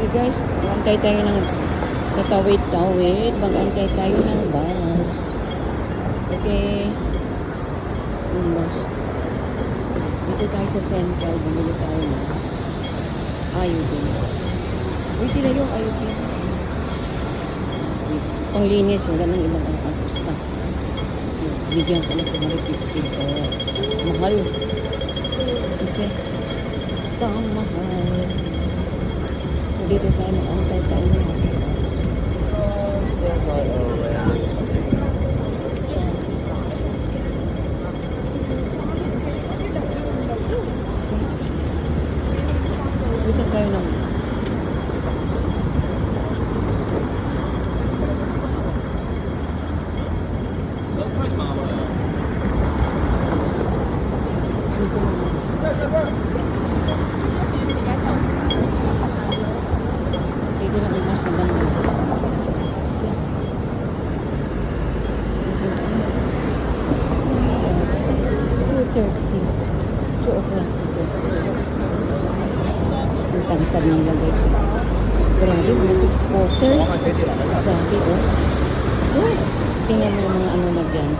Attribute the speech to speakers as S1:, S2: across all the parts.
S1: Okay guys, mag-antay tayo ng tatawid-tawid. Mag-antay tayo ng bus. Okay. Yung bus. Dito tayo sa Central. Bumili tayo ng ayodin. Pwede na yung ayodin. Panglinis. Wala nang ibang angkos na. Bigyan ko na 250. Mahal. Okay. Ang mahal. So dito tayo mag-antay tayo ng bus. Dito tayo ng bus. Dito ng bus. Dito lang ang mas na bangga. 2:30. 2 o'clock. Ang tangkad ng lagay siya. Grabe, mga 6-footer. Grabe, oh. Oh, tingnan mo yung mga ano na dyan.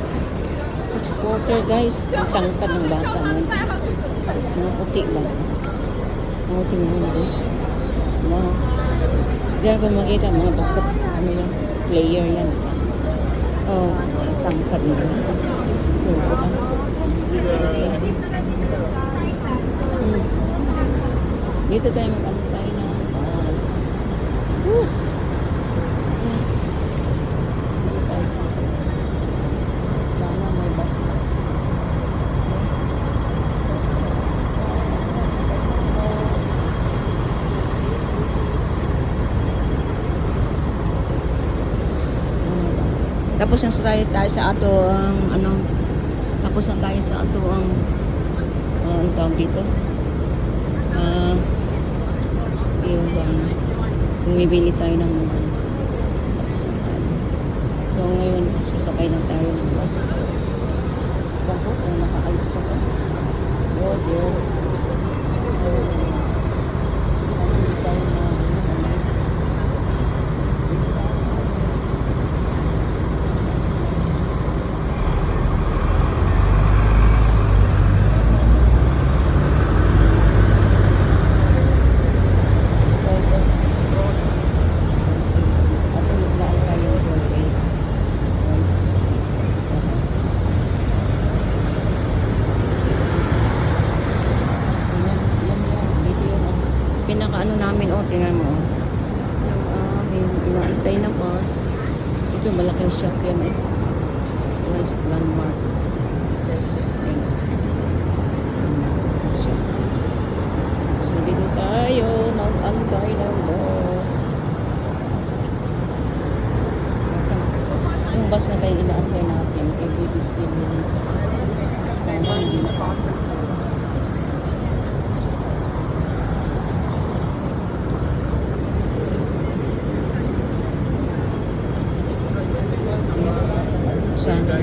S1: 6-footer, guys. Ang tangkad ng bata mo. Mga puti ba? Oh, tingnan mo. Wow. Diyan ko makita mga basket, ano yan, player yan. Oh, tangkad nila. So, dito tayo mag-antay na bus. Woo! Sana may bus na. Bus. Tapos ang society tayo sa ato ang ano, tapos ang tayo sa ato ang ang tawag dito. Yung bumibili tayo ng mga tapos ang ano. So ngayon sasakay na tayo ng bus. Bako kung nakaalis na ka. Oh dear. Tayo na pinaka-ano namin, oh, tingnan mo. Yung aming inaantay na bus. Ito, malaking shop yan, eh. Guys, landmark. Ayan. Shop. So, dito tayo mag-antay ng bus. Yung bus na tayo inaantay natin, every 15 minutes. Sana hindi na pa. Sana.